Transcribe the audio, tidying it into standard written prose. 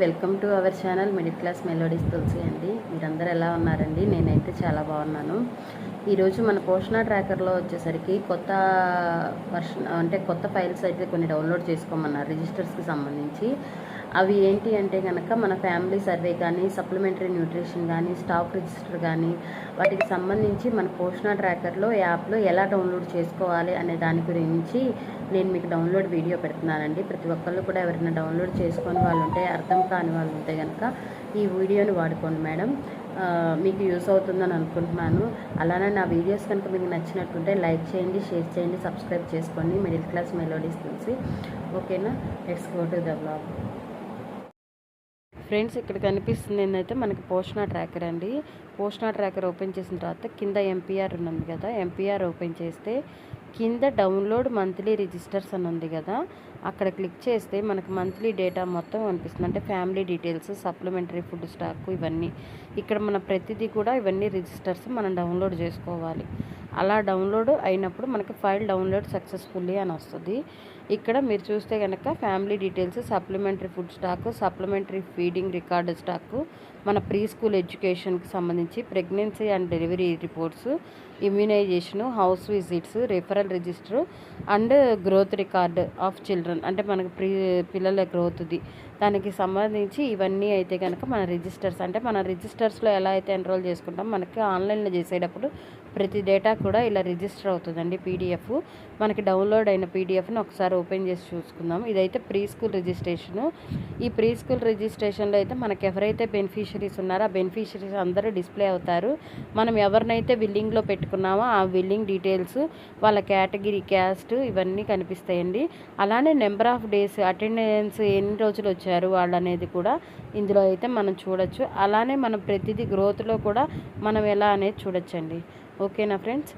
Welcome to our channel middle class melodies Tulasi అండి. మీరందరూ ఎలా ఉన్నారండి? నేనైతే చాలా బాగున్నాను. ఈరోజు మన పోషణ ట్రాకర్లో వచ్చేసరికి కొత్త వర్షన్ అంటే కొత్త ఫైల్స్ అయితే కొన్ని డౌన్లోడ్ చేసుకోమన్నారు రిజిస్టర్స్కి సంబంధించి. అవి ఏంటి అంటే కనుక మన ఫ్యామిలీ సర్వే కానీ, సప్లిమెంటరీ న్యూట్రిషన్ కానీ, స్టాక్ రిజిస్టర్ కానీ, వాటికి సంబంధించి మన పోషణ ట్రాకర్లో యాప్లో ఎలా డౌన్లోడ్ చేసుకోవాలి అనే దాని గురించి నేను మీకు డౌన్లోడ్ వీడియో పెడుతున్నానండి. ప్రతి ఒక్కళ్ళు కూడా ఎవరైనా డౌన్లోడ్ చేసుకొని వాళ్ళు ఉంటే, అర్థం కాని వాళ్ళు ఉంటే కనుక ఈ వీడియోని వాడుకోండి మేడం. మీకు యూస్ అవుతుందని అనుకుంటున్నాను. అలానే నా వీడియోస్ కనుక మీకు నచ్చినట్టుంటే లైక్ చేయండి, షేర్ చేయండి, సబ్స్క్రైబ్ చేసుకోండి. మిడిల్ క్లాస్ మెలోడీస్ తెలిసి ఓకేనా. Let's go to the blog. Friends, ఇక్కడ కనిపిస్తుంది ఏంటంటే మనకి పోషణ ట్రాకర్ అండి. పోషణ ట్రాకర్ ఓపెన్ చేసిన తర్వాత కింద ఎంపీఆర్ ఉన్నది కదా, ఎంపీఆర్ ఓపెన్ చేస్తే కింద డౌన్లోడ్ మంత్లీ రిజిస్టర్స్ అని ఉంది కదా, అక్కడ క్లిక్ చేస్తే మనకు మంత్లీ డేటా మొత్తం కనిపిస్తుంది. అంటే family details, supplementary food stock ఇవన్నీ ఇక్కడ మన ప్రతిదీ కూడా ఇవన్నీ రిజిస్టర్స్ మనం డౌన్లోడ్ చేసుకోవాలి. అలా డౌన్లోడ్ అయినప్పుడు మనకి ఫైల్ డౌన్లోడ్ సక్సెస్ఫుల్లీ అని వస్తుంది. ఇక్కడ మీరు చూస్తే కనుక family details, supplementary food stock, supplementary feeding record stock, మన ప్రీ స్కూల్ ఎడ్యుకేషన్కి సంబంధించి pregnancy and delivery reports, immunisation, house visits, referral register and growth record of children, అంటే మనకు పిల్లల గ్రోత్ది దానికి సంబంధించి ఇవన్నీ అయితే కనుక మన రిజిస్టర్స్. అంటే మన రిజిస్టర్స్లో ఎలా అయితే ఎన్రోల్ చేసుకుంటాం, మనకి ఆన్లైన్లో చేసేటప్పుడు ప్రతి డేటా కూడా ఇలా రిజిస్టర్ అవుతుందండి. పీడిఎఫ్ మనకి డౌన్లోడ్ అయిన పీడిఎఫ్ని ఒకసారి ఓపెన్ చేసి చూసుకుందాం. ఇదైతే ప్రీ స్కూల్ రిజిస్ట్రేషను. ఈ ప్రీ స్కూల్ రిజిస్ట్రేషన్లో అయితే మనకి ఎవరైతే బెనిఫిషరీస్ ఉన్నారో ఆ బెనిఫిషరీస్ అందరూ డిస్ప్లే అవుతారు. మనం ఎవరినైతే బిల్లింగ్లో పెట్టుకున్నామో ఆ బిల్లింగ్ డీటెయిల్స్, వాళ్ళ కేటగిరీ, క్యాస్ట్ ఇవన్నీ కనిపిస్తాయండి. అలానే నెంబర్ ఆఫ్ డేస్, అటెండెన్స్ ఎన్ని రోజులు వచ్చారు వాళ్ళు అనేది కూడా ఇందులో అయితే మనం చూడొచ్చు. అలానే మనం ప్రతిదీ గ్రోత్లో కూడా మనం ఎలా అనేది చూడొచ్చండి. ఓకేనా ఫ్రెండ్స్.